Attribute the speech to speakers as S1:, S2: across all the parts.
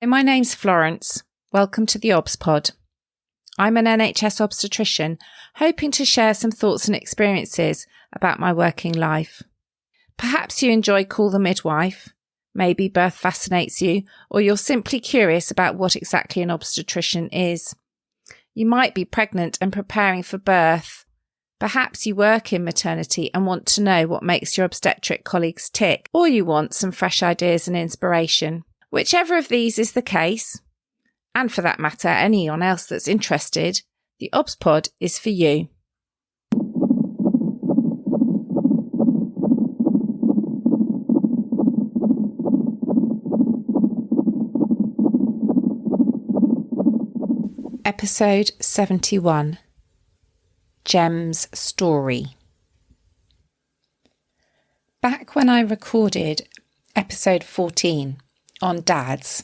S1: My name's Florence. Welcome to the theobspod. I'm an NHS obstetrician, hoping to share some thoughts and experiences about my working life. Perhaps you enjoy Call the Midwife, maybe birth fascinates you, or you're simply curious about what exactly an obstetrician is. You might be pregnant and preparing for birth. Perhaps you work in maternity and want to know what makes your obstetric colleagues tick, or you want some fresh ideas and inspiration. Whichever of these is the case, and for that matter, anyone else that's interested, the theobspod is for you. Episode 71. Gem's Story. Back when I recorded episode 14 on dads,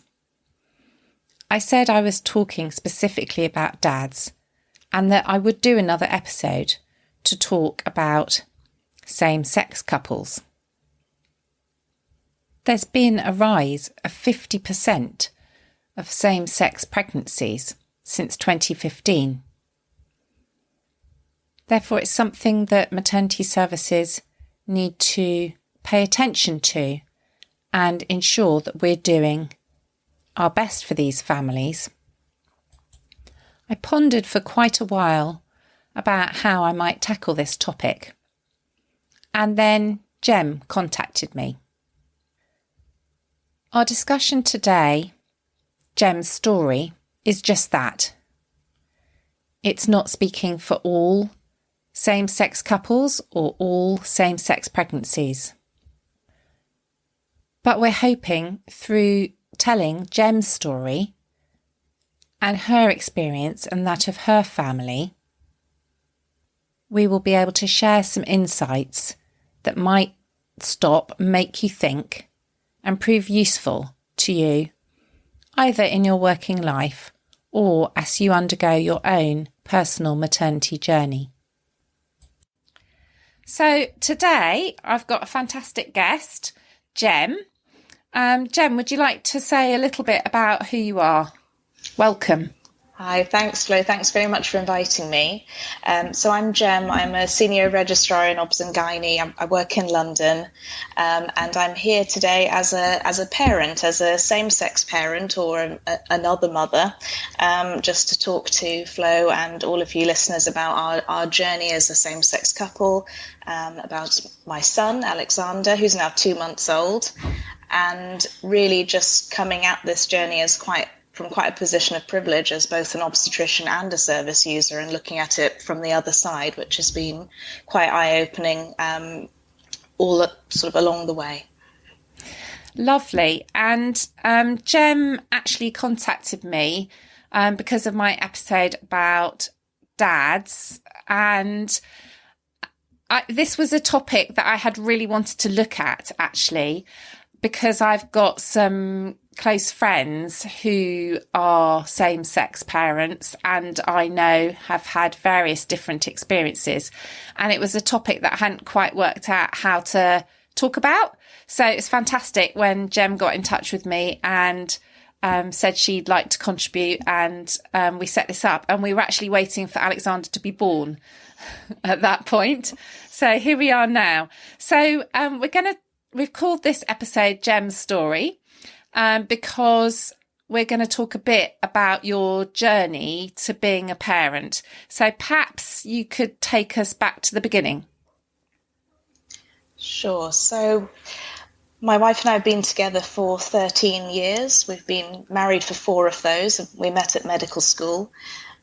S1: I said I was talking specifically about dads and that I would do another episode to talk about same-sex couples. There's been a rise of 50% of same-sex pregnancies since 2015. Therefore, it's something that maternity services need to pay attention to and ensure that we're doing our best for these families. I pondered for quite a while about how I might tackle this topic, and then Gem contacted me. Our discussion today, Gem's story, is just that. It's not speaking for all same-sex couples or all same-sex pregnancies. But we're hoping through telling Gem's story and her experience and that of her family, we will be able to share some insights that might stop, make you think, and prove useful to you, either in your working life or as you undergo your own personal maternity journey. So today I've got a fantastic guest, Gem. Gem, would you like to say a little bit about who you are? Welcome.
S2: Hi, thanks Flo. Thanks very much for inviting me. So I'm Gem. I'm a senior registrar in Obs and Gynae. I work in London, and I'm here today as a parent, as a same-sex parent or another mother, just to talk to Flo and all of you listeners about our journey as a same-sex couple, about my son Alexander, who's now 2 months old, and really just coming at this journey as from quite a position of privilege as both an obstetrician and a service user, and looking at it from the other side, which has been quite eye-opening all sort of along the way.
S1: Lovely. And Gem actually contacted me because of my episode about dads, and this was a topic that I had really wanted to look at, actually, because I've got some close friends who are same-sex parents and I know have had various different experiences. And it was a topic that I hadn't quite worked out how to talk about. So it's fantastic when Gem got in touch with me and said she'd like to contribute, and we set this up. And we were actually waiting for Alexander to be born at that point. So here we are now. So we've called this episode Gem's Story, because we're going to talk a bit about your journey to being a parent. So perhaps you could take us back to the beginning.
S2: Sure. So my wife and I have been together for 13 years. We've been married for 4 of those. We met at medical school.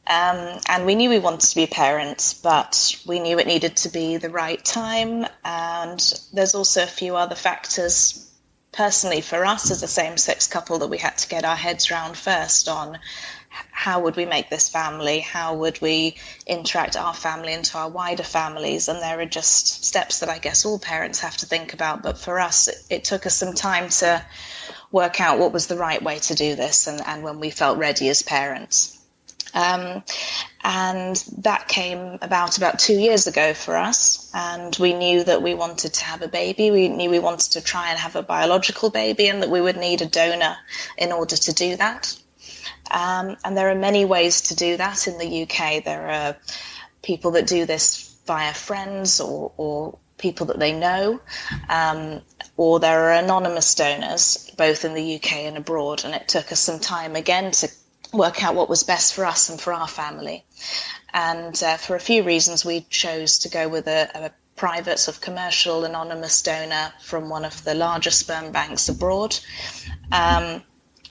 S2: And we knew we wanted to be parents, but we knew it needed to be the right time. And there's also a few other factors personally for us as a same-sex couple that we had to get our heads around first on. How would we make this family? How would we interact our family into our wider families? And there are just steps that I guess all parents have to think about. But for us, it took us some time to work out what was the right way to do this and when we felt ready as parents. And that came about 2 years ago for us. And we knew that we wanted to have a baby. We knew we wanted to try and have a biological baby, and that we would need a donor in order to do that. And there are many ways to do that in the UK. There are people that do this via friends or people that they know, or there are anonymous donors, both in the UK and abroad. And it took us some time again to work out what was best for us and for our family. And for a few reasons, we chose to go with a private sort of commercial anonymous donor from one of the larger sperm banks abroad,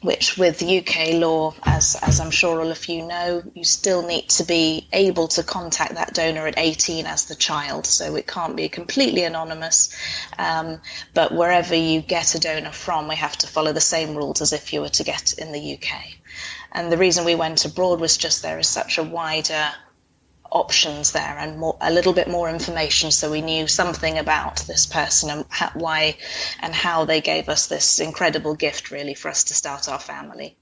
S2: which with UK law, as I'm sure all of you know, you still need to be able to contact that donor at 18 as the child. So it can't be completely anonymous. But wherever you get a donor from, we have to follow the same rules as if you were to get in the UK. And the reason we went abroad was just there is such a wider options there and a little bit more information, so we knew something about this person and why and how they gave us this incredible gift, really, for us to start our family.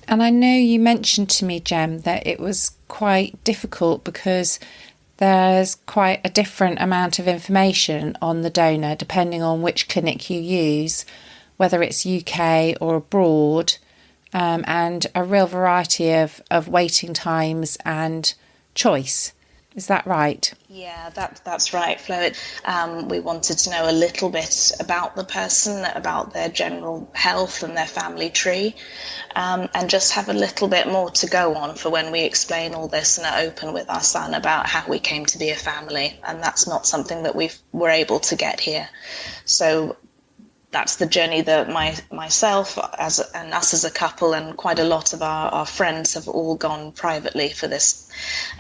S1: And I know you mentioned to me, Jem, that it was quite difficult because there's quite a different amount of information on the donor depending on which clinic you use, whether it's UK or abroad, and a real variety of waiting times and choice. Is that right?
S2: Yeah, that's right, Flo. We wanted to know a little bit about the person, about their general health and their family tree, and just have a little bit more to go on for when we explain all this and are open with our son about how we came to be a family. And that's not something that we were able to get here. So that's the journey that myself and us as a couple and quite a lot of our friends have all gone privately for this.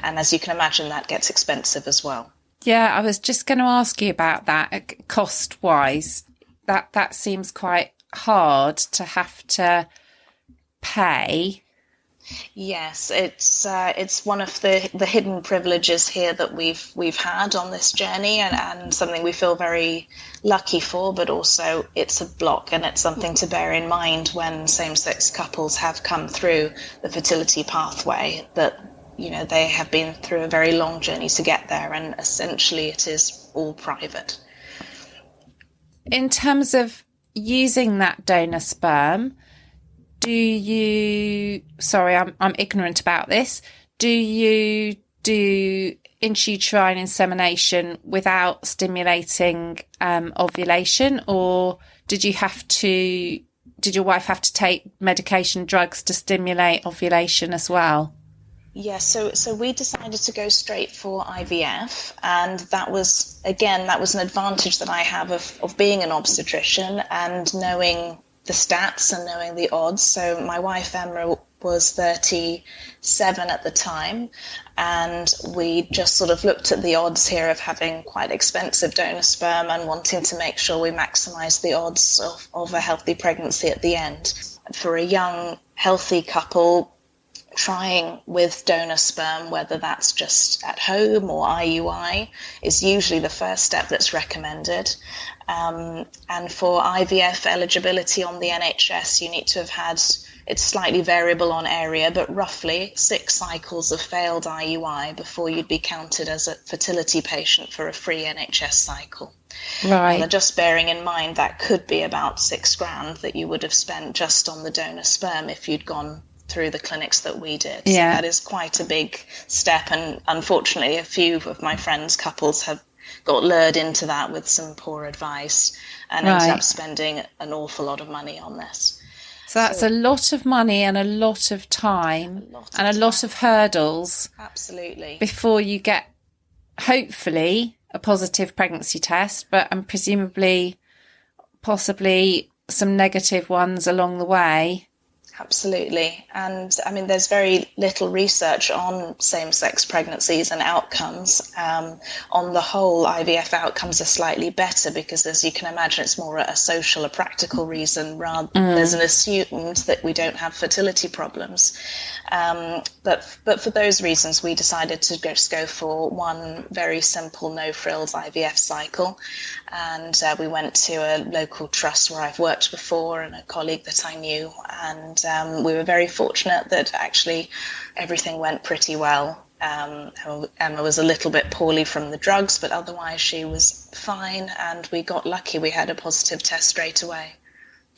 S2: And as you can imagine, that gets expensive as well.
S1: Yeah, I was just going to ask you about that cost-wise. That seems quite hard to have to pay.
S2: Yes, it's one of the hidden privileges here that we've had on this journey, and something we feel very lucky for, but also it's a block, and it's something to bear in mind when same-sex couples have come through the fertility pathway, that, you know, they have been through a very long journey to get there, and essentially it is all private.
S1: In terms of using that donor sperm, do you, sorry, I'm ignorant about this, do you do intrauterine insemination without stimulating ovulation, or did your wife have to take medication, drugs to stimulate ovulation as well?
S2: Yes, so we decided to go straight for IVF, and that was an advantage that I have of being an obstetrician and knowing the stats and knowing the odds. So my wife Emma was 37 at the time, and we just sort of looked at the odds here of having quite expensive donor sperm and wanting to make sure we maximise the odds of a healthy pregnancy at the end. For a young, healthy couple, trying with donor sperm, whether that's just at home or IUI, is usually the first step that's recommended. And for IVF eligibility on the NHS, you need to have had, it's slightly variable on area, but roughly 6 cycles of failed IUI before you'd be counted as a fertility patient for a free NHS cycle.
S1: Right.
S2: Now, just bearing in mind that could be about $6,000 that you would have spent just on the donor sperm if you'd gone through the clinics that we did.
S1: Yeah.
S2: So that is quite a big step, and unfortunately a few of my friends' couples have got lured into that with some poor advice and ended up spending an awful lot of money on this.
S1: So that's a lot of money and a lot of time and a lot of hurdles.
S2: Absolutely.
S1: Before you get, hopefully, a positive pregnancy test, but presumably, possibly some negative ones along the way.
S2: Absolutely. And I mean, there's very little research on same-sex pregnancies and outcomes. On the whole, IVF outcomes are slightly better because, as you can imagine, it's more a social, a practical reason rather there's an assumed that we don't have fertility problems. But for those reasons, we decided to just go for one very simple, no-frills IVF cycle. And we went to a local trust where I've worked before and a colleague that I knew. And we were very fortunate that actually everything went pretty well. Emma was a little bit poorly from the drugs, but otherwise she was fine. And we got lucky. We had a positive test straight away.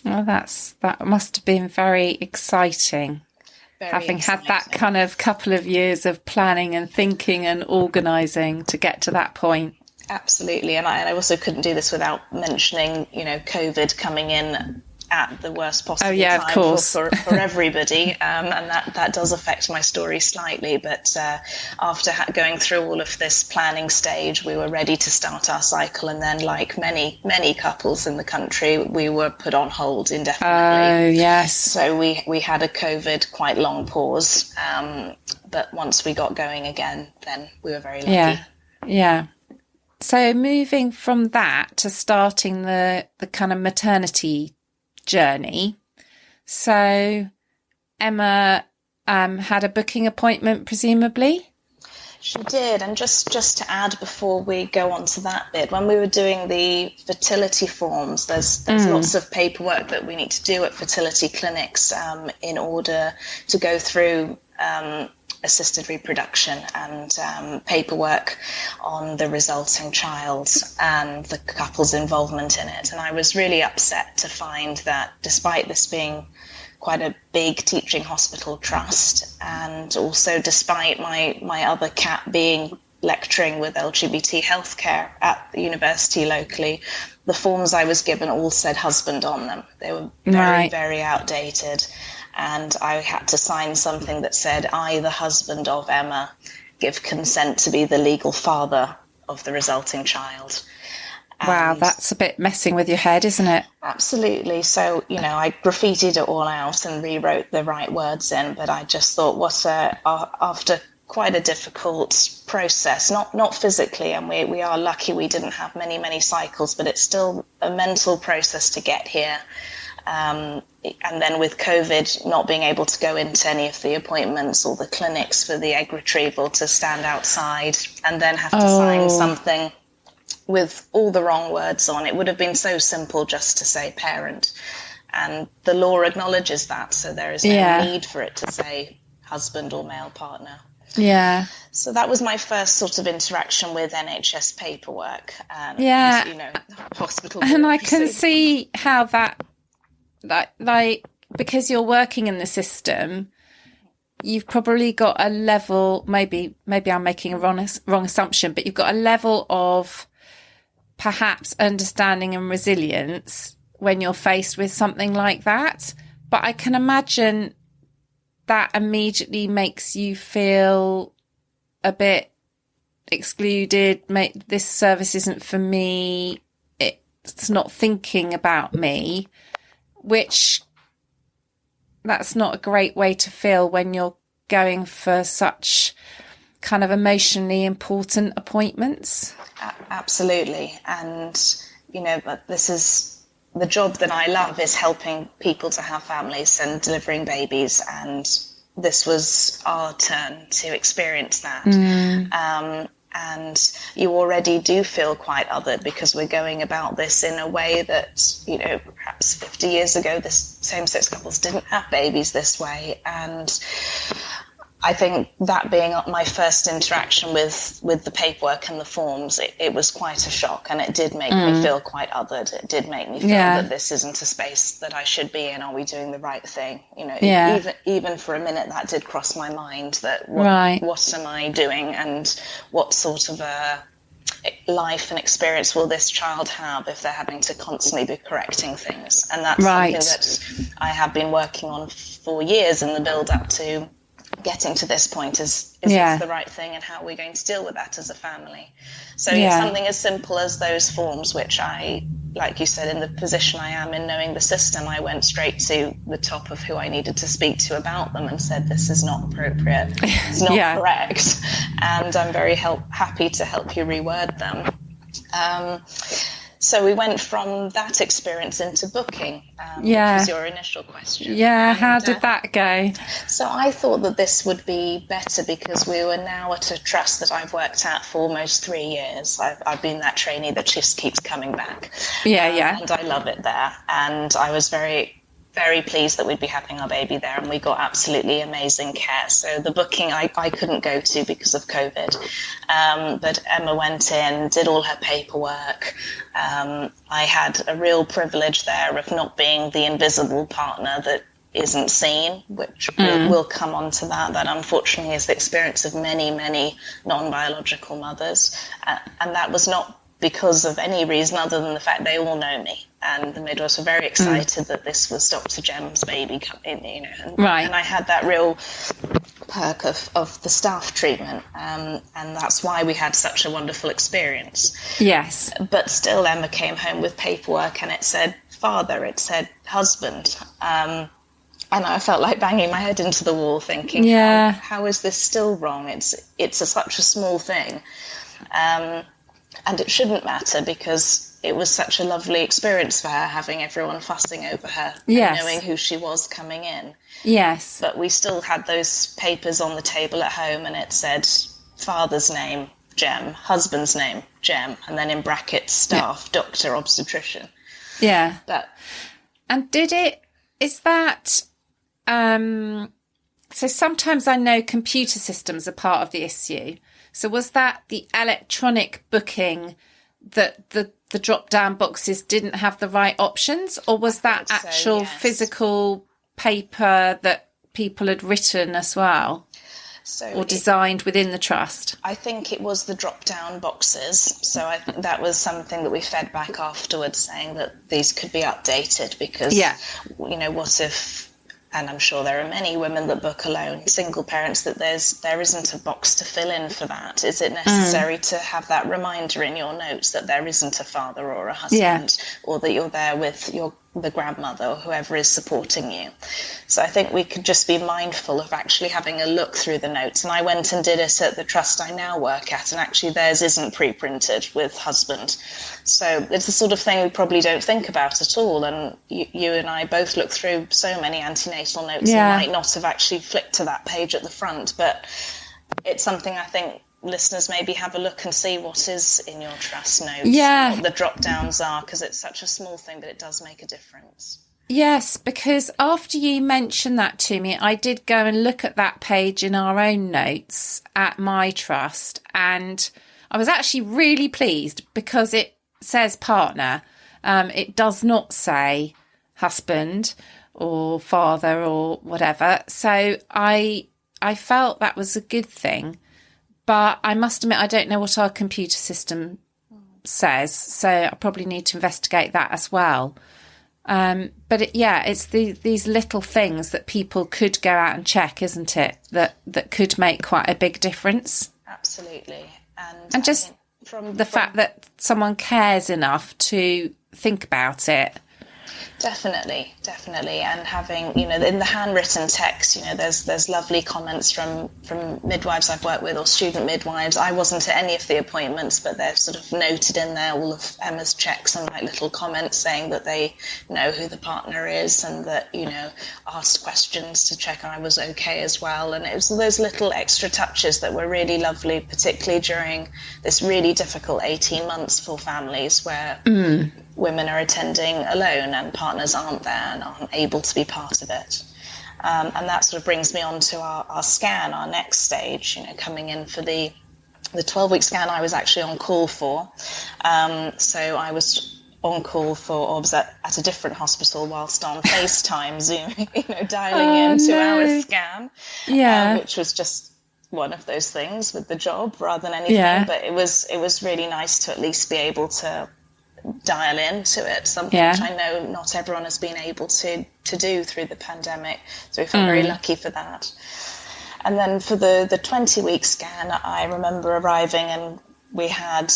S1: Oh, that must have been very exciting. Having had that kind of couple of years of planning and thinking and organising to get to that point.
S2: Absolutely. And I also couldn't do this without mentioning, COVID coming in at the worst possible time for everybody. And that does affect my story slightly. But after going through all of this planning stage, we were ready to start our cycle. And then, like many, many couples in the country, we were put on hold indefinitely.
S1: Oh, yes.
S2: So we had a COVID quite long pause. But once we got going again, then we were very lucky.
S1: Yeah. So moving from that to starting the kind of maternity journey. So Emma had a booking appointment, presumably?
S2: She did. And just to add before we go on to that bit, when we were doing the fertility forms, there's lots of paperwork that we need to do at fertility clinics in order to go through assisted reproduction and paperwork on the resulting child and the couple's involvement in it. And I was really upset to find that despite this being quite a big teaching hospital trust, and also despite my other cat being lecturing with LGBT healthcare at the university locally, the forms I was given all said husband on them. They were very, very outdated. And I had to sign something that said, I, the husband of Emma, give consent to be the legal father of the resulting child.
S1: Wow, that's a bit messing with your head, isn't it?
S2: Absolutely. So, I graffitied it all out and rewrote the right words in, but I just thought, after quite a difficult process, not physically, and we are lucky we didn't have many, many cycles, but it's still a mental process to get here. And then with COVID, not being able to go into any of the appointments or the clinics for the egg retrieval, to stand outside and then have to sign something with all the wrong words on. It would have been so simple just to say parent. And the law acknowledges that, so there is no need for it to say husband or male partner.
S1: Yeah.
S2: So that was my first sort of interaction with NHS paperwork. And, hospital.
S1: And I can see how that, because you're working in the system, you've probably got a level, maybe I'm making a wrong assumption, but you've got a level of perhaps understanding and resilience when you're faced with something like that. But I can imagine that immediately makes you feel a bit excluded. This service isn't for me. It's not thinking about me, which that's not a great way to feel when you're going for such kind of emotionally important appointments.
S2: Absolutely. And, but this is the job that I love, is helping people to have families and delivering babies. And this was our turn to experience that. And you already do feel quite othered, because we're going about this in a way that, perhaps 50 years ago, this same-sex couples didn't have babies this way. And I think that being my first interaction with the paperwork and the forms, it was quite a shock, and it did make me feel quite othered. It did make me feel that this isn't a space that I should be in. Are we doing the right thing? Even for a minute, that did cross my mind, that what am I doing, and what sort of a life and experience will this child have if they're having to constantly be correcting things? And that's something that I have been working on for years in the build up to getting to this point. Is this the right thing, and how are we going to deal with that as a family? So something as simple as those forms, which I, like you said, in the position I am in, knowing the system, I went straight to the top of who I needed to speak to about them and said, this is not appropriate, it's not correct, and I'm very happy to help you reword them. So we went from that experience into booking, which was your initial question.
S1: Yeah, and how did that go?
S2: So I thought that this would be better because we were now at a trust that I've worked at for almost 3 years. I've been that trainee that just keeps coming back. And I love it there. And I was very pleased that we'd be having our baby there, and we got absolutely amazing care. So the booking I couldn't go to because of COVID, but Emma went in, did all her paperwork. I had a real privilege there of not being the invisible partner that isn't seen, which we'll come on to that. That unfortunately is the experience of many, many non-biological mothers. And that was not because of any reason other than the fact they all know me. And the midwives were very excited that this was Dr. Jem's baby, and I had that real perk of the staff treatment, and that's why we had such a wonderful experience.
S1: Yes.
S2: But still, Emma came home with paperwork and it said father, it said husband, and I felt like banging my head into the wall thinking, how is this still wrong? It's such a small thing. And it shouldn't matter because it was such a lovely experience for her, having everyone fussing over her and knowing who she was coming in.
S1: Yes.
S2: But we still had those papers on the table at home and it said father's name, Jem, husband's name, Jem, and then in brackets, staff, doctor, obstetrician.
S1: Yeah.
S2: And
S1: is that... so sometimes I know computer systems are part of the issue. So was that the electronic booking that the drop-down boxes didn't have the right options, or was that actual physical paper that people had written as well, or designed within the trust?
S2: I think it was the drop-down boxes. So I think that was something that we fed back afterwards, saying that these could be updated because, what if... And I'm sure there are many women that book alone, single parents, that there isn't a box to fill in for that. Is it necessary to have that reminder in your notes that there isn't a father or a husband, or that you're there with the grandmother or whoever is supporting you? So I think we could just be mindful of actually having a look through the notes. And I went and did it at the trust I now work at, and actually theirs isn't pre-printed with husband. So it's the sort of thing we probably don't think about at all. And you and I both look through so many antenatal notes and might not have actually flicked to that page at the front, but it's something I think listeners maybe have a look and see what is in your trust notes, what the drop downs are, because it's such a small thing, but it does make a difference.
S1: Yes, because after you mentioned that to me, I did go and look at that page in our own notes at my trust, and I was actually really pleased because it says partner. It does not say husband or father or whatever. So I felt that was a good thing. But I must admit, I don't know what our computer system says, so I probably need to investigate that as well. But it's these little things that people could go out and check, isn't it? That could make quite a big difference.
S2: Absolutely.
S1: And just from the fact that someone cares enough to think about it.
S2: Definitely. And having, in the handwritten text, there's lovely comments from midwives I've worked with or student midwives. I wasn't at any of the appointments, but they're sort of noted in there all of Emma's checks and like little comments saying that they know who the partner is and that, asked questions to check I was okay as well. And it was those little extra touches that were really lovely, particularly during this really difficult 18 months for families where women are attending alone and partners aren't there and aren't able to be part of it. And that sort of brings me on to our scan, our next stage, coming in for the 12-week scan I was actually on call for. So I was on call for OBS at a different hospital whilst on FaceTime, Zoom, dialing in to our scan, which was just one of those things with the job rather than anything. But it was really nice to at least be able to dial into it, something which I know not everyone has been able to do through the pandemic. So we felt very lucky for that. And then for the 20-week scan, I remember arriving and we had,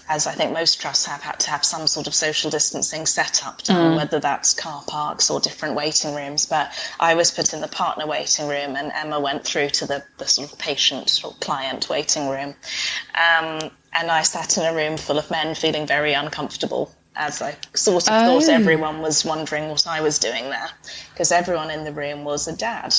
S2: as I think most trusts have, had to have some sort of social distancing set up done, whether that's car parks or different waiting rooms. But I was put in the partner waiting room and Emma went through to the sort of patient or client waiting room. And I sat in a room full of men feeling very uncomfortable, as I sort of thought everyone was wondering what I was doing there, because everyone in the room was a dad.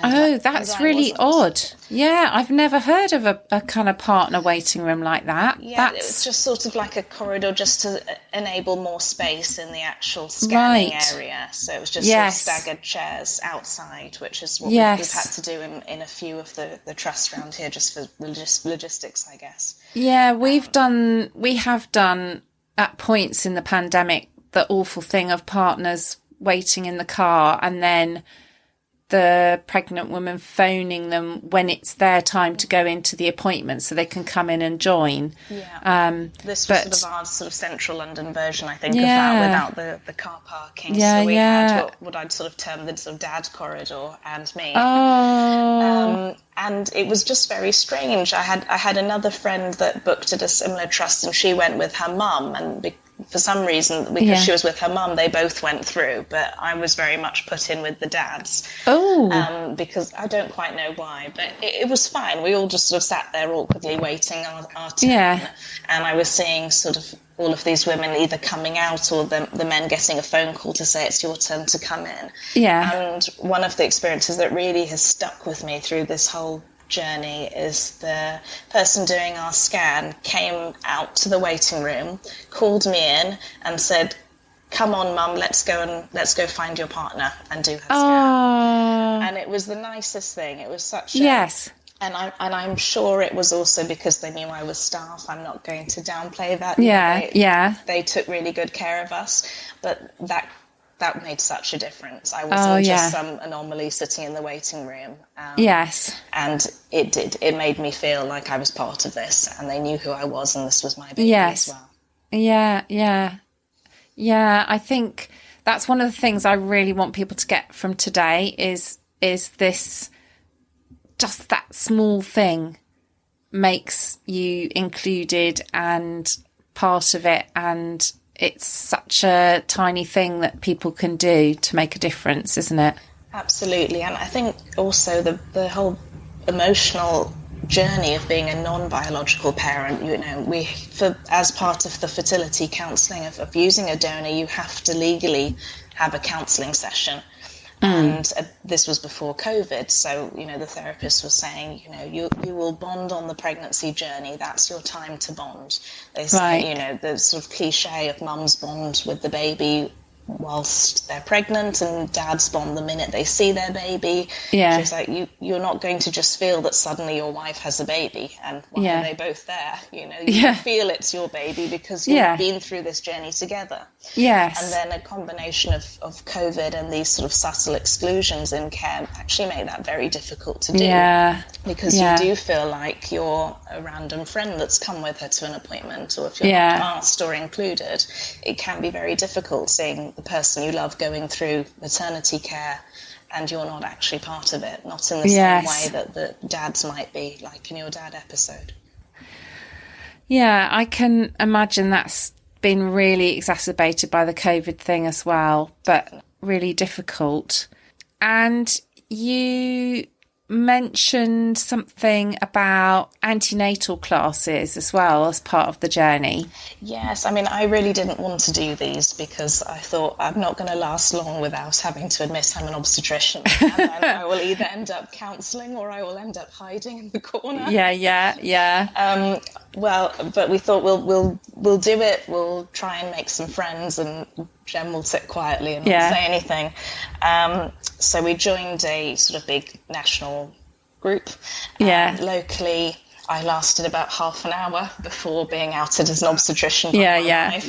S1: That's really odd. Yeah, I've never heard of a kind of partner waiting room like that.
S2: Yeah, it was just sort of like a corridor just to enable more space in the actual scanning area. So it was just sort of staggered chairs outside, which is what we've had to do in a few of the trusts around here, just for logistics, I guess.
S1: Yeah, we have done at points in the pandemic the awful thing of partners waiting in the car and then the pregnant woman phoning them when it's their time to go into the appointment so they can come in and join.
S2: Yeah. This was sort of our sort of central London version, I think, of that, without the car parking. Yeah, so we had what I'd sort of term the sort of dad corridor and me.
S1: Oh.
S2: And it was just very strange. I had another friend that booked at a similar trust, and she went with her mum, and for some reason, because she was with her mum, they both went through, but I was very much put in with the dads.
S1: Oh.
S2: Because I don't quite know why, but it was fine. We all just sort of sat there awkwardly waiting our turn. Yeah. And I was seeing sort of all of these women either coming out or the men getting a phone call to say it's your turn to come in.
S1: Yeah.
S2: And one of the experiences that really has stuck with me through this whole journey is the person doing our scan came out to the waiting room, called me in and said, "Come on, Mum, let's go find your partner and do her scan." And it was the nicest thing. It was such and I'm sure it was also because they knew I was staff. I'm not going to downplay that. They took really good care of us, but that made such a difference. I wasn't just some anomaly sitting in the waiting room. And it made me feel like I was part of this, and they knew who I was, and this was my baby as well.
S1: Yeah, I think that's one of the things I really want people to get from today is this, just that small thing makes you included and part of it, and it's such a tiny thing that people can do to make a difference, isn't it?
S2: Absolutely. And I think also the whole emotional journey of being a non-biological parent, as part of the fertility counselling of using a donor, you have to legally have a counselling session. And this was before COVID, so the therapist was saying, you will bond on the pregnancy journey. That's your time to bond. They say, the sort of cliche of mums bond with the baby whilst they're pregnant, and dads bond the minute they see their baby. She's like, you're not going to just feel that suddenly your wife has a baby and why are they both there? You feel it's your baby because you've been through this journey together. And then a combination of COVID and these sort of subtle exclusions in care actually make that very difficult to do. Because you do feel like you're a random friend that's come with her to an appointment, or if you're not asked or included, it can be very difficult seeing the person you love going through maternity care and you're not actually part of it, not in the same way that the dads might be, like in your dad episode.
S1: Yeah, I can imagine that's been really exacerbated by the COVID thing as well, but really difficult. And you mentioned something about antenatal classes as well as part of the journey.
S2: Yes, I mean, I really didn't want to do these because I thought I'm not going to last long without having to admit I'm an obstetrician, and then I will either end up counselling or I will end up hiding in the corner. Well, but we thought we'll do it. We'll try and make some friends, and Jem will sit quietly and not say anything. So we joined a sort of big national group. Locally, I lasted about half an hour before being outed as an obstetrician. And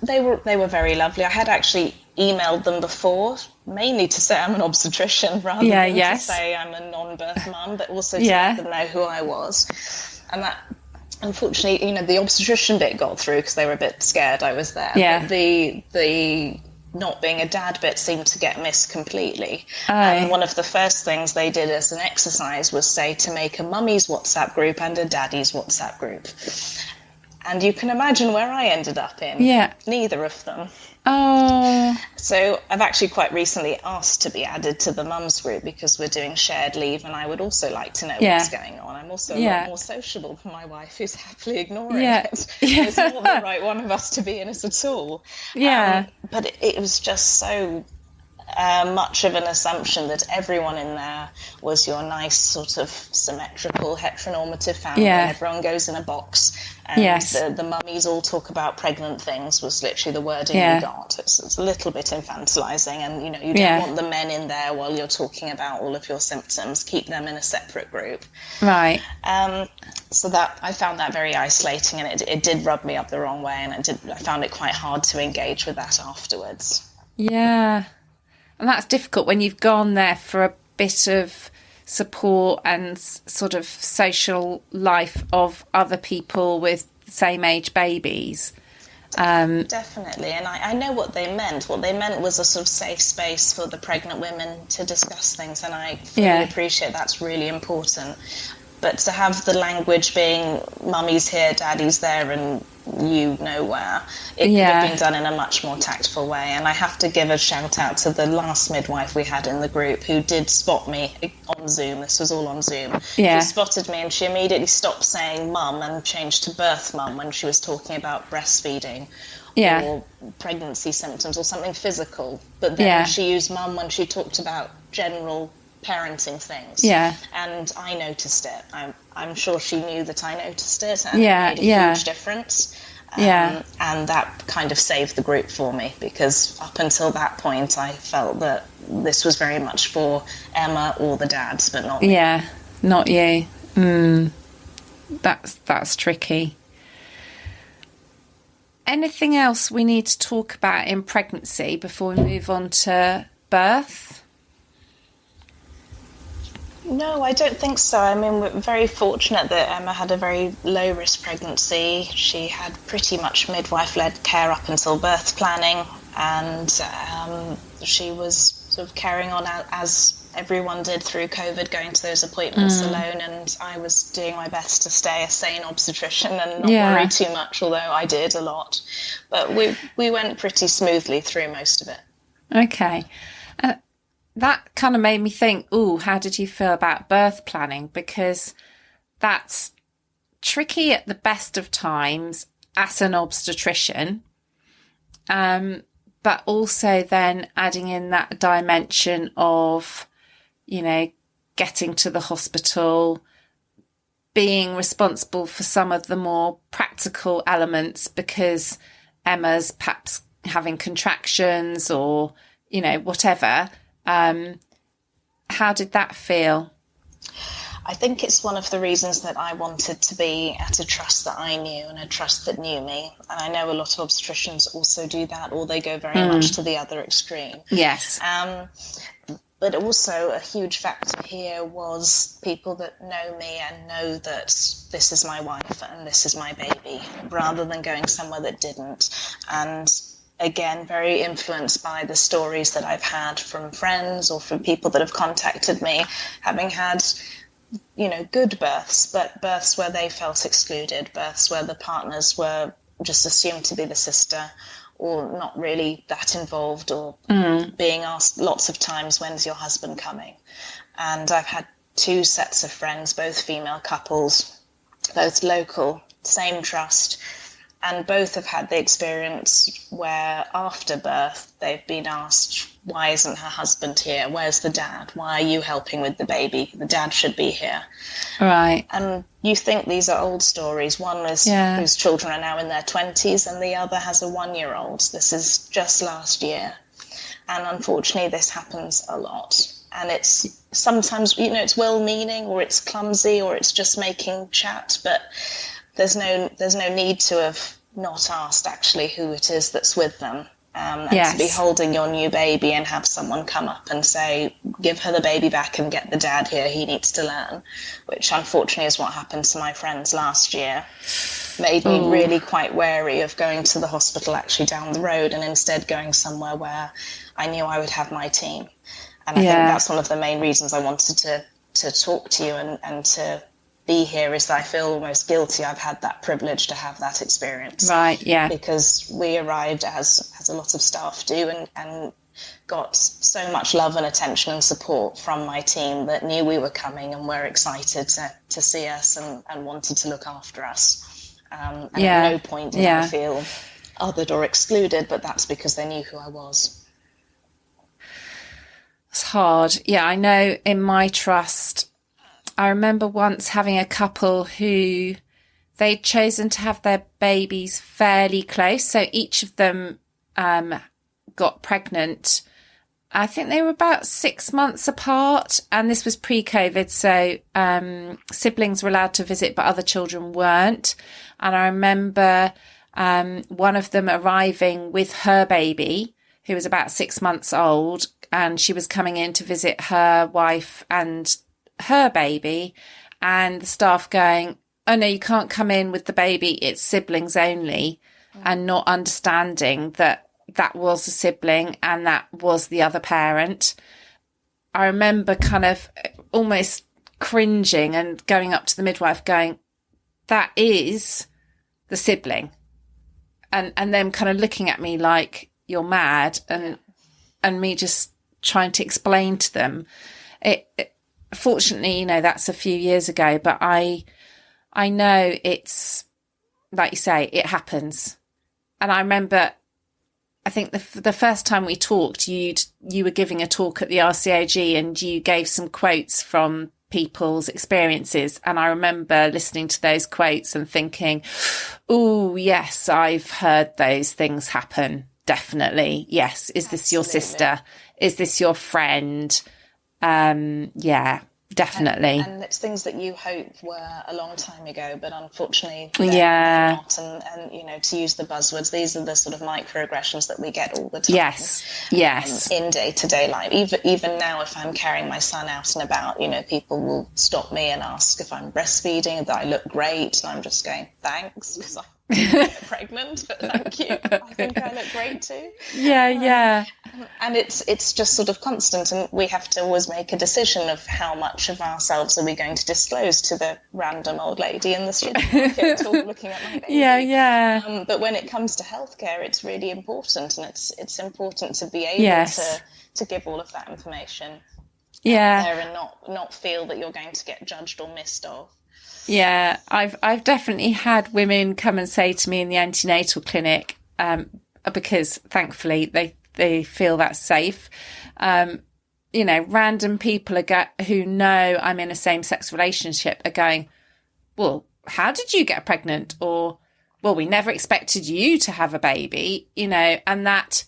S2: they were very lovely. I had actually emailed them before, mainly to say I'm an obstetrician rather than to say I'm a non-birth mum, but also to let them know who I was. And that, unfortunately, the obstetrician bit got through because they were a bit scared I was there. But the not being a dad bit seemed to get missed completely. And one of the first things they did as an exercise was say to make a mummy's WhatsApp group and a daddy's WhatsApp group. And you can imagine where I ended up in. Neither of them.
S1: Oh,
S2: So I've actually quite recently asked to be added to the mums group because we're doing shared leave, and I would also like to know what's
S1: yeah,
S2: going on. I'm also a lot
S1: yeah,
S2: more sociable than my wife, who's happily ignoring
S1: yeah,
S2: it. And it's not the
S1: yeah,
S2: right one of us to be in it at all.
S1: yeah,
S2: But it was just so much of an assumption that everyone in there was your nice sort of symmetrical heteronormative family, and
S1: yeah,
S2: everyone goes in a box, and
S1: yes,
S2: the mummies all talk about pregnant things was literally the wording we
S1: yeah,
S2: got. It's a little bit infantilizing, and you don't
S1: yeah,
S2: want the men in there while you're talking about all of your symptoms. Keep them in a separate group.
S1: right,
S2: So that I found that very isolating, and it did rub me up the wrong way, and I found it quite hard to engage with that afterwards.
S1: yeah. And that's difficult when you've gone there for a bit of support and sort of social life of other people with same age babies.
S2: Definitely, and I know what they meant. What they meant was a sort of safe space for the pregnant women to discuss things, and I fully
S1: Yeah,
S2: appreciate that's really important. But to have the language being mummy's here, daddy's there, and you nowhere, it could have
S1: yeah,
S2: been done in a much more tactful way. And I have to give a shout out to the last midwife we had in the group who did spot me on Zoom. This was all on Zoom. She
S1: yeah,
S2: spotted me and she immediately stopped saying mum and changed to birth mum when she was talking about breastfeeding
S1: yeah,
S2: or pregnancy symptoms or something physical. But then
S1: yeah,
S2: she used mum when she talked about general parenting things,
S1: yeah,
S2: and I noticed it. I'm sure she knew that I noticed it, and it
S1: yeah,
S2: made a
S1: yeah,
S2: huge difference.
S1: yeah,
S2: And that kind of saved the group for me, because up until that point I felt that this was very much for Emma or the dads, but not me.
S1: yeah. Not you. That's tricky. Anything else we need to talk about in pregnancy before we move on to birth?
S2: No, I don't think so. I mean, we're very fortunate that Emma had a very low risk pregnancy. She had pretty much midwife led care up until birth planning, and she was sort of carrying on as everyone did through COVID, going to those appointments alone. And I was doing my best to stay a sane obstetrician and not worry too much, although I did a lot. But we went pretty smoothly through most of it.
S1: Okay. That kind of made me think, ooh, how did you feel about birth planning? Because that's tricky at the best of times as an obstetrician, but also then adding in that dimension of, getting to the hospital, being responsible for some of the more practical elements because Emma's perhaps having contractions or, whatever. How did that feel?
S2: I think it's one of the reasons that I wanted to be at a trust that I knew and a trust that knew me. And I know a lot of obstetricians also do that, or they go very much to the other extreme.
S1: Yes.
S2: But also a huge factor here was people that know me and know that this is my wife and this is my baby, rather than going somewhere that didn't. And again, very influenced by the stories that I've had from friends or from people that have contacted me, having had, good births, but births where they felt excluded, births where the partners were just assumed to be the sister or not really that involved, or being asked lots of times, when's your husband coming? And I've had two sets of friends, both female couples, both local, same trust, and both have had the experience where after birth they've been asked, why isn't her husband here? Where's the dad? Why are you helping with the baby? The dad should be here.
S1: Right.
S2: And you think these are old stories. One is whose children are now in their 20s and the other has a 1-year-old. This is just last year. And unfortunately, this happens a lot. And it's sometimes, it's well-meaning, or it's clumsy, or it's just making chat, but there's no need to have not asked actually who it is that's with them. And to be holding your new baby and have someone come up and say, give her the baby back and get the dad here, he needs to learn, which unfortunately is what happened to my friends last year, made me really quite wary of going to the hospital actually down the road, and instead going somewhere where I knew I would have my team. And I think that's one of the main reasons I wanted to talk to you and to be here is that I feel almost guilty I've had that privilege to have that experience.
S1: Right, yeah.
S2: Because we arrived, as a lot of staff do, and got so much love and attention and support from my team that knew we were coming and were excited to see us and wanted to look after us. And at no point did I feel othered or excluded, but that's because they knew who I was.
S1: It's hard. Yeah, I know in my trust, I remember once having a couple who they'd chosen to have their babies fairly close. So each of them got pregnant. I think they were about 6 months apart, and this was pre-COVID. So siblings were allowed to visit, but other children weren't. And I remember one of them arriving with her baby, who was about 6 months old, and she was coming in to visit her wife and her baby, and the staff going, "Oh no, you can't come in with the baby, it's siblings only," and not understanding that was a sibling and that was the other parent. I remember kind of almost cringing and going up to the midwife going, "That is the sibling," and them kind of looking at me like, "You're mad," and me just trying to explain to them. It fortunately, you know, that's a few years ago, but I know it's, like you say, it happens. And I remember, I think the first time we talked, you were giving a talk at the RCOG and you gave some quotes from people's experiences. And I remember listening to those quotes and thinking, "Oh, yes, I've heard those things happen. Definitely. Yes. Is this your sister? Is this your friend?" Yeah, definitely.
S2: And it's things that you hope were a long time ago, but unfortunately they're not. And you know, to use the buzzwords, these are the sort of microaggressions that we get all the time.
S1: Yes.
S2: In day-to-day life. Even now, if I'm carrying my son out and about, you know, people will stop me and ask if I'm breastfeeding, that I look great, and I'm just going, "Thanks," because I get pregnant, but thank you. I think I look great too.
S1: Yeah.
S2: And it's just sort of constant, and we have to always make a decision of how much of ourselves are we going to disclose to the random old lady in the supermarket looking at my baby.
S1: Yeah.
S2: But when it comes to healthcare, it's really important, and it's important to be able to give all of that information there and not feel that you're going to get judged or missed off.
S1: Yeah, I've definitely had women come and say to me in the antenatal clinic, because thankfully they feel that's safe. You know, random people who know I'm in a same-sex relationship are going, "Well, how did you get pregnant?" Or, "Well, we never expected you to have a baby," you know, and that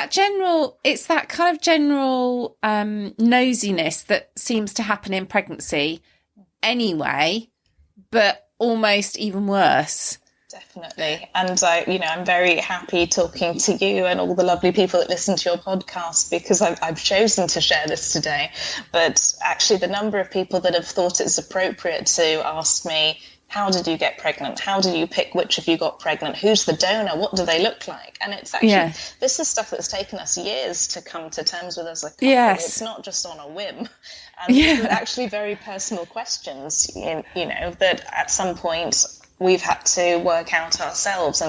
S1: general, it's that kind of general nosiness that seems to happen in pregnancy anyway, but almost even worse.
S2: Definitely. And I'm very happy talking to you and all the lovely people that listen to your podcast, because I've chosen to share this today. But actually the number of people that have thought it's appropriate to ask me, "How did you get pregnant? How did you pick which of you got pregnant? Who's the donor? What do they look like?" And it's actually, this is stuff that's taken us years to come to terms with as a couple.
S1: Yes.
S2: It's not just on a whim. And these are actually very personal questions, you know, that at some point we've had to work out ourselves,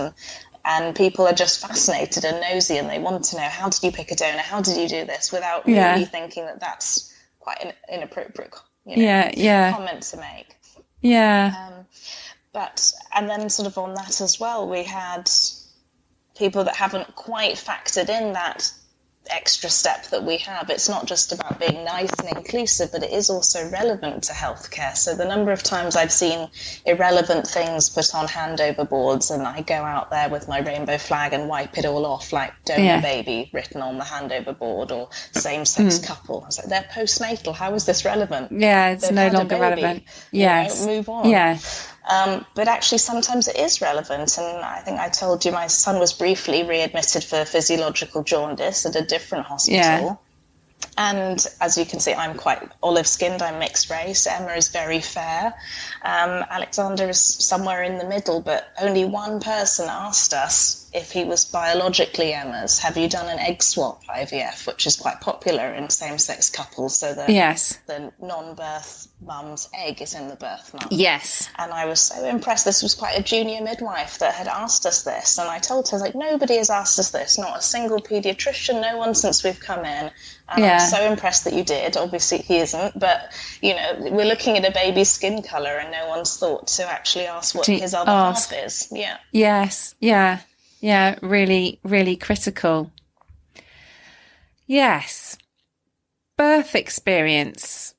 S2: and people are just fascinated and nosy, and they want to know, how did you pick a donor? How did you do this? Without really thinking that that's quite an inappropriate comment to make. And then sort of on that as well, we had people that haven't quite factored in that extra step that we have. It's not just about being nice and inclusive, but it is also relevant to healthcare. So the number of times I've seen irrelevant things put on handover boards, and I go out there with my rainbow flag and wipe it all off, like donor baby written on the handover board, or same-sex couple. I was like, they're postnatal. How is this relevant?
S1: Yeah, it's
S2: They've
S1: no
S2: had a
S1: longer
S2: baby.
S1: relevant. Yes.
S2: You know, move on.
S1: Yeah.
S2: But actually sometimes it is relevant, and I think I told you my son was briefly readmitted for physiological jaundice at a different hospital. And as you can see, I'm quite olive-skinned, I'm mixed race. Emma is very fair. Alexander is somewhere in the middle, but only one person asked us, if he was biologically Emma's, have you done an egg swap IVF, which is quite popular in same-sex couples, so that the non-birth mum's egg is in the birth mum.
S1: Yes.
S2: And I was so impressed. This was quite a junior midwife that had asked us this, and I told her, like, nobody has asked us this, not a single paediatrician, no one since we've come in. And I'm so impressed that you did. Obviously he isn't, but you know, we're looking at a baby's skin colour and no one's thought to actually ask what his other half is. Yeah.
S1: Yes. Yeah. Yeah. Really, really critical. Yes. Birth experience.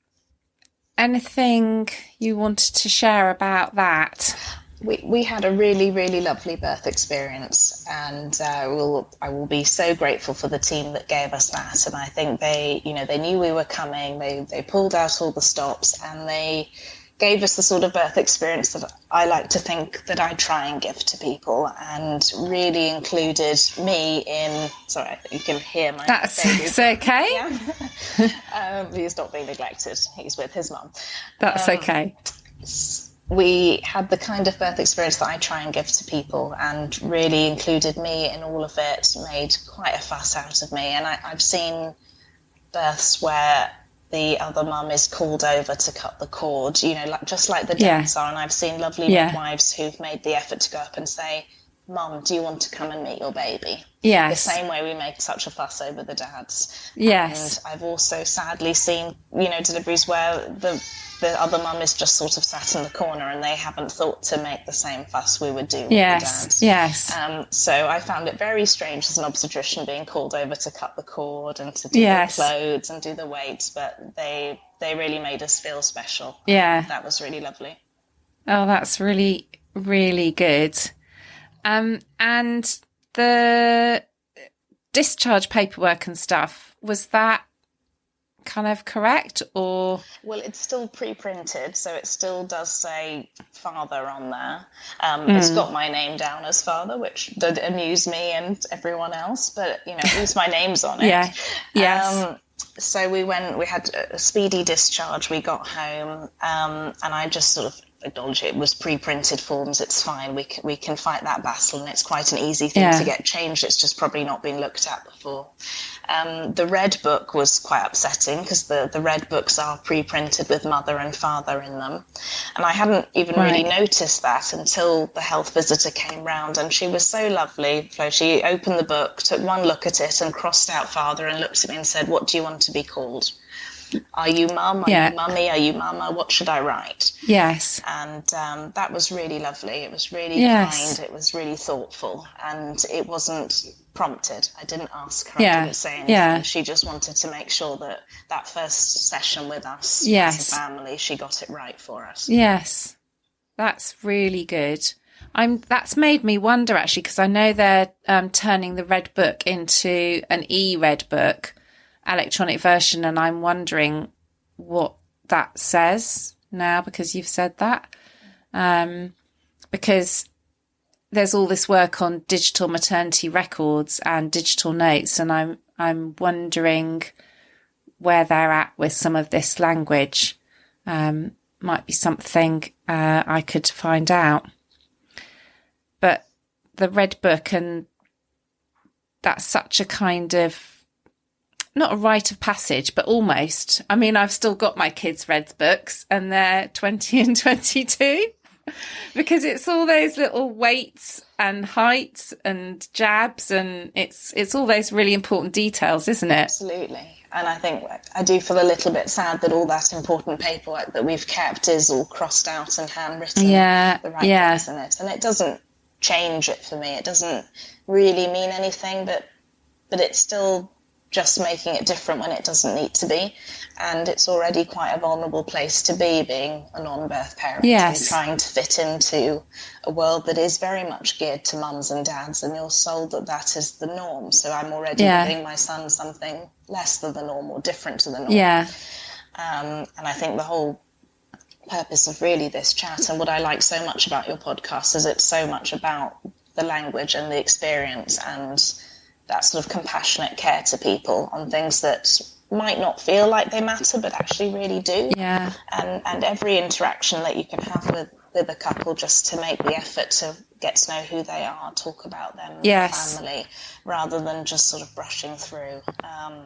S1: Anything you wanted to share about that?
S2: We had a really, really lovely birth experience, and I will be so grateful for the team that gave us that. And I think they knew we were coming. They pulled out all the stops, and they gave us the sort of birth experience that I like to think that I try and give to people, and really included me in. Sorry, you can hear my.
S1: That's okay.
S2: Yeah. He's not being neglected. He's with his mum.
S1: That's okay.
S2: We had the kind of birth experience that I try and give to people, and really included me in all of it, made quite a fuss out of me. And I've seen births where the other mum is called over to cut the cord, you know, just like the dads are. And I've seen lovely midwives who've made the effort to go up and say, Mum, do you want to come and meet your baby?
S1: Yes.
S2: The same way we make such a fuss over the dads.
S1: Yes.
S2: And I've also sadly seen, you know, deliveries where the other mum is just sort of sat in the corner and they haven't thought to make the same fuss we would do with the dads.
S1: Yes.
S2: So I found it very strange as an obstetrician being called over to cut the cord and to do the clothes and do the weights, but they really made us feel special.
S1: Yeah.
S2: That was really lovely.
S1: Oh, that's really, really good. And the discharge paperwork and stuff, was that kind of correct, or? Well,
S2: it's still pre-printed, so it still does say father on there. It's got my name down as father, which did amuse me and everyone else, but you know, at least my name's on it.
S1: Yeah. Yes.
S2: So we had a speedy discharge. We got home, and I just sort of acknowledge it was pre-printed forms. It's fine. We can fight that battle, and it's quite an easy thing to get changed. It's just probably not been looked at before. The red book was quite upsetting because the red books are pre-printed with mother and father in them, and I hadn't even really noticed that until the health visitor came round, and she was so lovely. So she opened the book, took one look at it, and crossed out father and looked at me and said, "What do you want to be called? Are you mum? Are you mummy? Are you mama? What should I write?"
S1: Yes.
S2: And that was really lovely. It was really kind. It was really thoughtful. And it wasn't prompted. I didn't ask her. I didn't say anything. Yeah. She just wanted to make sure that first session with us as a family, she got it right for us.
S1: Yes. That's really good. That's made me wonder, actually, because I know they're turning the red book into an e-red book, electronic version, and I'm wondering what that says now because you've said that, because there's all this work on digital maternity records and digital notes, and I'm wondering where they're at with some of this language. Might be something I could find out, but the red book, and that's such a kind of, not a rite of passage, but almost. I mean, I've still got my kids' red books and they're 20 and 22 because it's all those little weights and heights and jabs, and it's all those really important details, isn't it?
S2: Absolutely. And I think I do feel a little bit sad that all that important paperwork that we've kept is all crossed out and handwritten. The right things in it. And it doesn't change it for me. It doesn't really mean anything, but it's still just making it different when it doesn't need to be. And it's already quite a vulnerable place to be, being a non-birth parent and trying to fit into a world that is very much geared to mums and dads, and you're sold that is the norm. So I'm already giving my son something less than the norm or different to the norm. And I think the whole purpose of really this chat, and what I like so much about your podcast, is it's so much about the language and the experience and that sort of compassionate care to people on things that might not feel like they matter, but actually really do. And every interaction that you can have with a couple just to make the effort to get to know who they are, talk about them,
S1: Yes.
S2: family, rather than just sort of brushing through.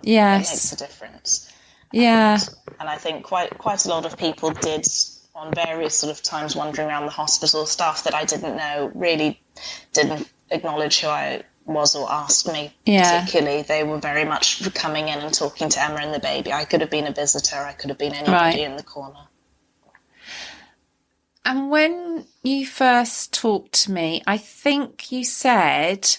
S1: Yes.
S2: It makes a difference.
S1: Yeah.
S2: And I think quite a lot of people did, on various sort of times wandering around the hospital, staff that I didn't know really didn't acknowledge who I was or asked me particularly. They were very much coming in and talking to Emma and the baby. I could have been a visitor, I could have been anybody in the corner.
S1: And when you first talked to me, I think you said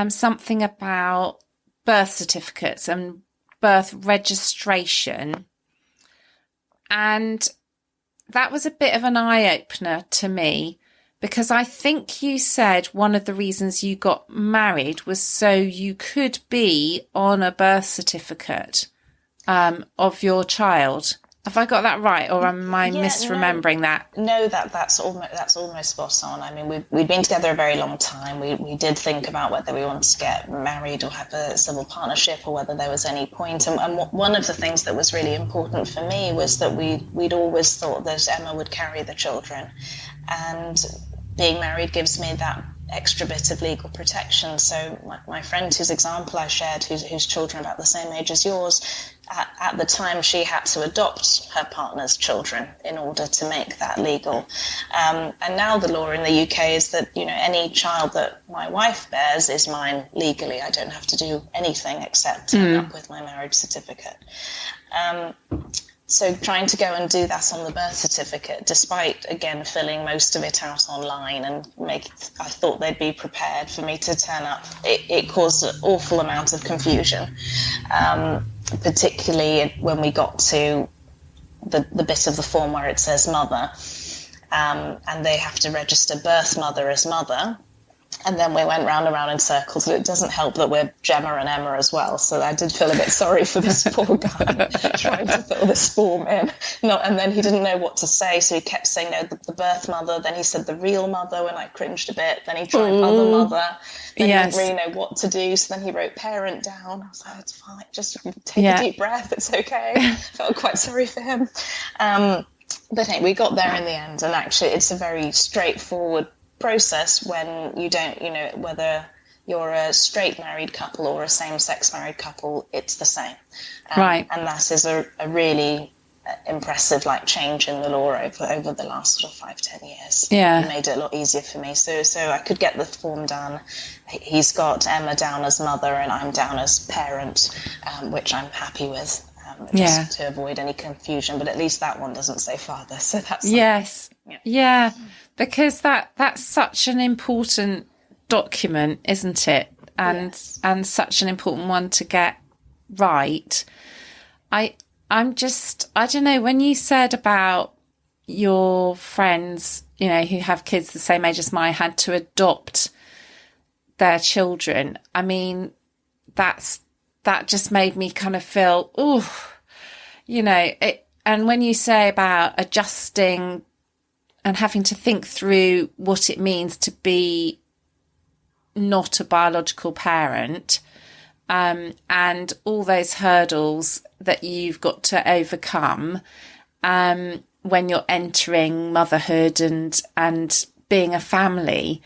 S1: something about birth certificates and birth registration. And that was a bit of an eye-opener to me, because I think you said one of the reasons you got married was so you could be on a birth certificate of your child. Have I got that right, or am I misremembering that?
S2: No, that's almost spot on. I mean, we'd been together a very long time. We did think about whether we wanted to get married or have a civil partnership, or whether there was any point. And one of the things that was really important for me was that we'd always thought that Emma would carry the children, and being married gives me that extra bit of legal protection. So my friend whose example I shared, whose children are about the same age as yours, at the time she had to adopt her partner's children in order to make that legal. And now the law in the UK is that, any child that my wife bears is mine legally. I don't have to do anything except turn up with my marriage certificate. So trying to go and do that on the birth certificate, despite, again, filling most of it out online and I thought they'd be prepared for me to turn up, it caused an awful amount of confusion, particularly when we got to the bit of the form where it says mother, and they have to register birth mother as mother. And then we went round and round in circles, and it doesn't help that we're Gemma and Emma as well. So I did feel a bit sorry for this poor guy trying to fill this form in. And then he didn't know what to say, so he kept saying, no, the birth mother. Then he said the real mother, when I cringed a bit. Then he tried other mother. Then he didn't really know what to do, so then he wrote parent down. I was like, it's fine, just take a deep breath, it's okay. I felt quite sorry for him. But hey, we got there in the end, and actually it's a very straightforward process when you don't, whether you're a straight married couple or a same-sex married couple, it's the same. Right. And that is a really impressive change in the law over the last sort of 5-10 years. Yeah. It made it a lot easier for me. So I could get the form done. He's got Emma down as mother and I'm down as parent, which I'm happy with. Just to avoid any confusion, but at least that one doesn't say father, so that's because that's such an important document, isn't it? And such an important one to get right. I don't know, when you said about your friends, who have kids the same age as mine, had to adopt their children, I mean, that just made me kind of feel, and when you say about adjusting and having to think through what it means to be not a biological parent, and all those hurdles that you've got to overcome when you're entering motherhood and being a family,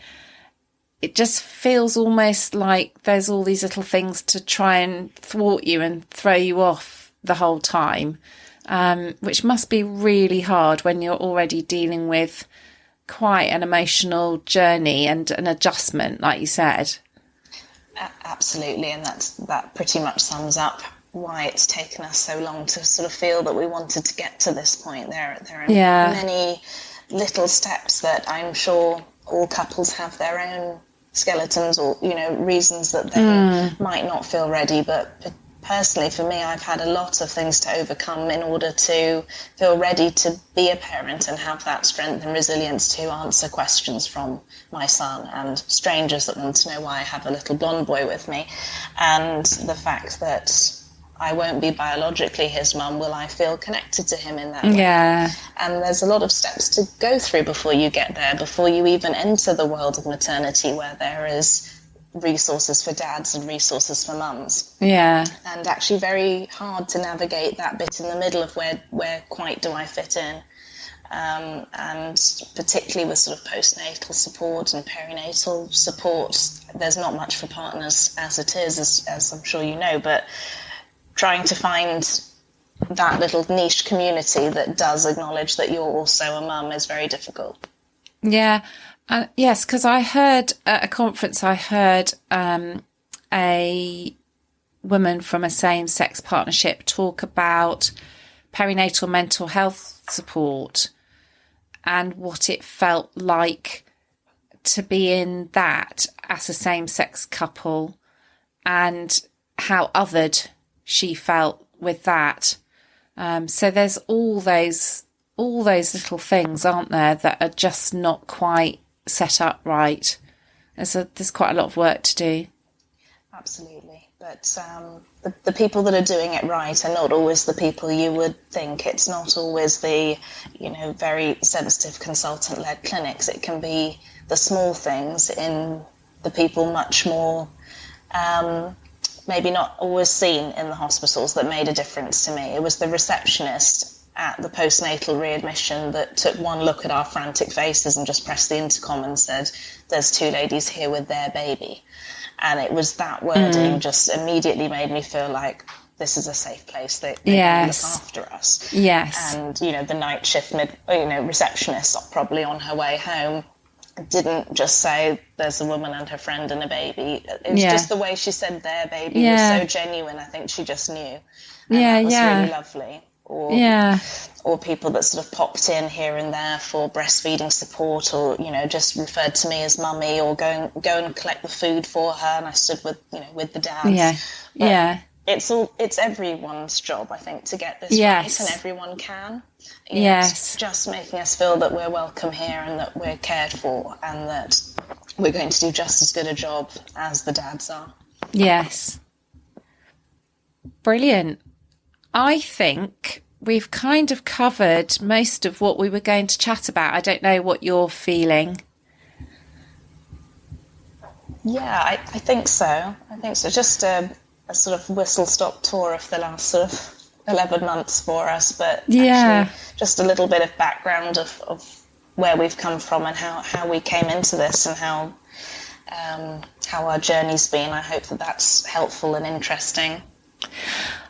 S2: it just feels almost like there's all these little things to try and thwart you and throw you off the whole time, which must be really hard when you're already dealing with quite an emotional journey and an adjustment, like you said. Absolutely, and that pretty much sums up why it's taken us so long to sort of feel that we wanted to get to this point. There are many little steps that I'm sure all couples have their own skeletons or reasons that they might not feel ready, but personally for me, I've had a lot of things to overcome in order to feel ready to be a parent and have that strength and resilience to answer questions from my son and strangers that want to know why I have a little blonde boy with me, and the fact that I won't be biologically his mum, will I feel connected to him in that way? Yeah. And there's a lot of steps to go through before you get there, before you even enter the world of maternity, where there is resources for dads and resources for mums. Yeah. And actually very hard to navigate that bit in the middle of where quite do I fit in. And particularly with sort of postnatal support and perinatal support, there's not much for partners as it is, as I'm sure you know, but trying to find that little niche community that does acknowledge that you're also a mum is very difficult.
S1: Yeah. Yes, because I heard at a conference, a woman from a same-sex partnership talk about perinatal mental health support and what it felt like to be in that as a same-sex couple, and how othered she felt with that. So there's all those little things, aren't there, that are just not quite set up right. There's quite a lot of work to do.
S2: Absolutely. But the people that are doing it right are not always the people you would think. It's not always the, very sensitive consultant-led clinics. It can be the small things in the people much more, maybe not always seen in the hospitals, that made a difference to me. It was the receptionist at the postnatal readmission that took one look at our frantic faces and just pressed the intercom and said, "There's 2 ladies here with their baby." And it was that wording just immediately made me feel like this is a safe place. They're going to look after us.
S1: Yes.
S2: And, the night shift receptionist, probably on her way home, didn't just say there's a woman and her friend and a baby. It was just the way she said their baby was so genuine. I think she just knew. And that was really lovely. Or people that sort of popped in here and there for breastfeeding support, or just referred to me as mummy, or go and collect the food for her, and I stood with the dads. It's everyone's job, I think, to get this right, and everyone can. It's just making us feel that we're welcome here and that we're cared for, and that we're going to do just as good a job as the dads are.
S1: Yes. Brilliant. I think we've kind of covered most of what we were going to chat about. I don't know what you're feeling. Yeah,
S2: I think so. Just a sort of whistle-stop tour of the last sort of 11 months for us, but actually just a little bit of background of where we've come from and how we came into this, and how our journey's been. I hope that that's helpful and interesting.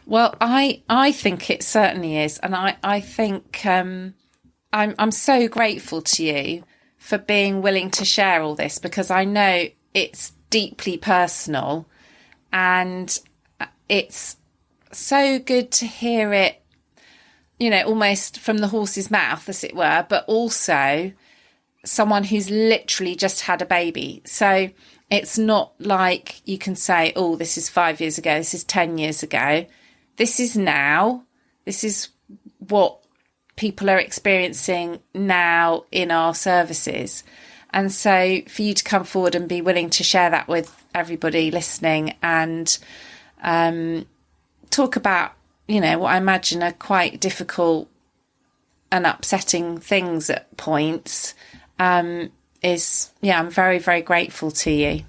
S1: Well, I think it certainly is. And I think I'm so grateful to you for being willing to share all this, because I know it's deeply personal, and it's so good to hear it, almost from the horse's mouth, as it were, but also someone who's literally just had a baby. So it's not like you can say, oh, this is 5 years ago, this is 10 years ago. This is now. This is what people are experiencing now in our services. And so for you to come forward and be willing to share that with everybody listening, and talk about, what I imagine are quite difficult and upsetting things at points, I'm very, very grateful to you.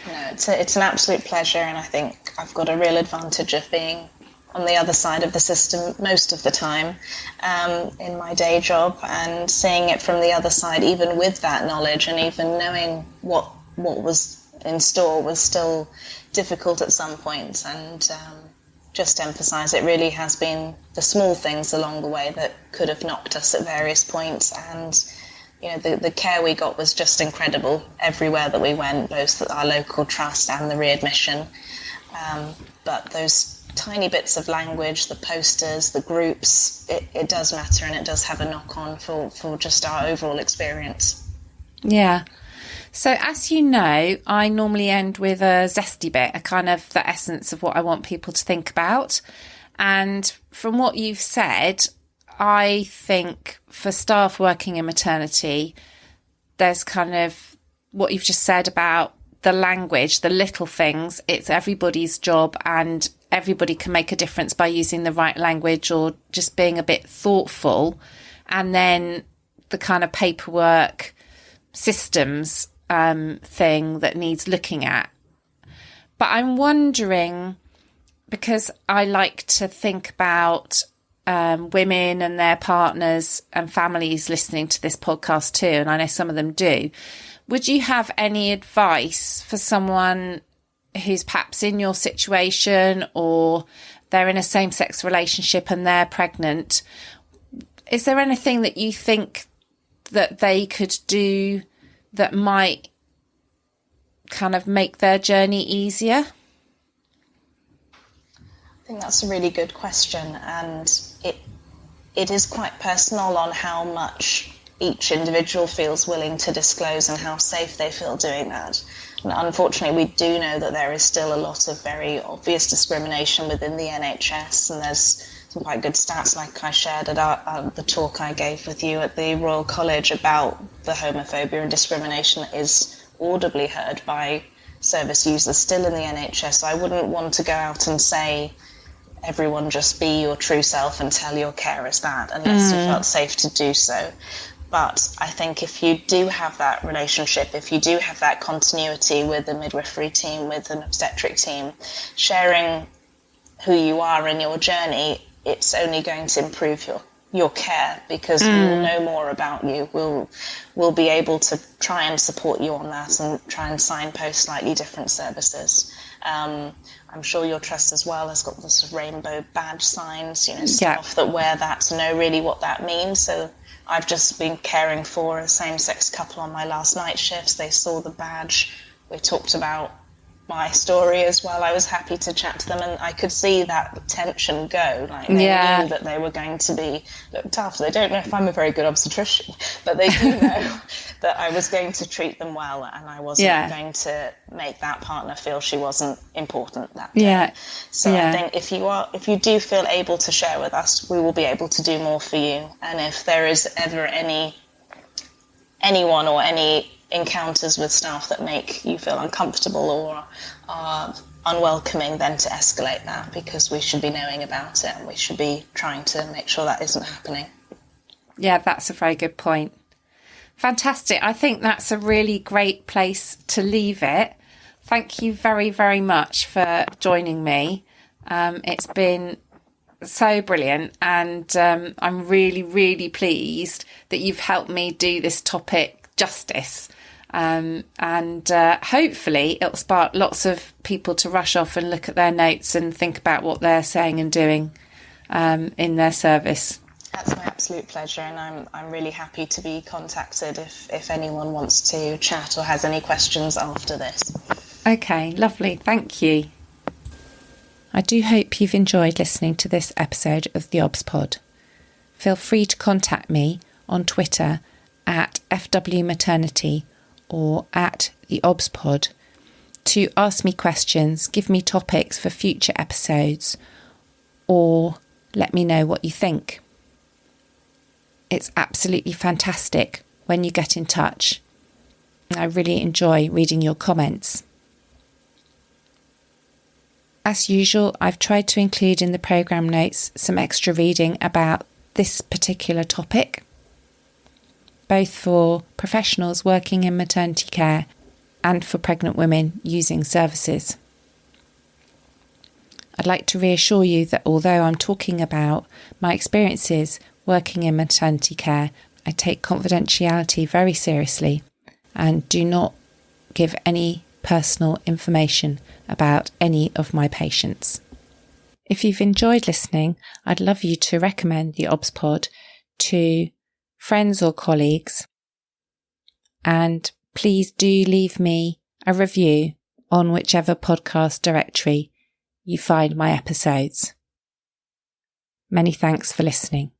S2: No, it's an absolute pleasure, and I think I've got a real advantage of being on the other side of the system most of the time in my day job, and seeing it from the other side, even with that knowledge and even knowing what was in store, was still difficult at some points. And just emphasise, it really has been the small things along the way that could have knocked us at various points. And the care we got was just incredible everywhere that we went, both at our local trust and the readmission. But those tiny bits of language, the posters, the groups, it does matter, and it does have a knock-on for just our overall experience.
S1: Yeah. So as you know, I normally end with a zesty bit, a kind of the essence of what I want people to think about. And from what you've said, I think for staff working in maternity, there's kind of what you've just said about the language, the little things. It's everybody's job, and everybody can make a difference by using the right language or just being a bit thoughtful. And then the kind of paperwork systems thing that needs looking at. But I'm wondering, because I like to think about women and their partners and families listening to this podcast too, and I know some of them do, would you have any advice for someone who's perhaps in your situation, or they're in a same-sex relationship and they're pregnant? Is there anything that you think that they could do that might kind of make their journey easier?
S2: I think that's a really good question, and it is quite personal on how much each individual feels willing to disclose and how safe they feel doing that. And unfortunately, we do know that there is still a lot of very obvious discrimination within the NHS, and there's some quite good stats like I shared at the talk I gave with you at the Royal College about the homophobia and discrimination that is audibly heard by service users still in the NHS. So I wouldn't want to go out and say, everyone just be your true self and tell your carers that, unless you felt safe to do so. But I think if you do have that relationship, if you do have that continuity with a midwifery team, with an obstetric team, sharing who you are in your journey, it's only going to improve your care, because we'll know more about you. We'll be able to try and support you on that and try and signpost slightly different services. I'm sure your trust as well has got the sort of rainbow badge signs, staff that wear that to know really what that means. So I've just been caring for a same-sex couple on my last night shifts. They saw the badge. We talked about my story as well. I was happy to chat to them, and I could see that tension go. Like, they knew that they were going to be looked after. They don't know if I'm a very good obstetrician, but they do know that I was going to treat them well, and I wasn't going to make that partner feel she wasn't important that day. So I think if you do feel able to share with us, we will be able to do more for you. And if there is ever anyone or any encounters with staff that make you feel uncomfortable or are unwelcoming, then to escalate that, because we should be knowing about it and we should be trying to make sure that isn't happening.
S1: Yeah, that's a very good point. Fantastic. I think that's a really great place to leave it. Thank you very, very much for joining me. It's been so brilliant, and I'm really, really pleased that you've helped me do this topic justice. And hopefully it'll spark lots of people to rush off and look at their notes and think about what they're saying and doing in their service.
S2: That's my absolute pleasure, and I'm really happy to be contacted if anyone wants to chat or has any questions after this.
S1: Okay, lovely. Thank you. I do hope you've enjoyed listening to this episode of the obstetrician. Feel free to contact me on Twitter at FW or at theobspod to ask me questions, give me topics for future episodes, or let me know what you think. It's absolutely fantastic when you get in touch. I really enjoy reading your comments. As usual, I've tried to include in the programme notes some extra reading about this particular topic, both for professionals working in maternity care and for pregnant women using services. I'd like to reassure you that although I'm talking about my experiences working in maternity care, I take confidentiality very seriously and do not give any personal information about any of my patients. If you've enjoyed listening, I'd love you to recommend the obstetrician to friends or colleagues, and please do leave me a review on whichever podcast directory you find my episodes. Many thanks for listening.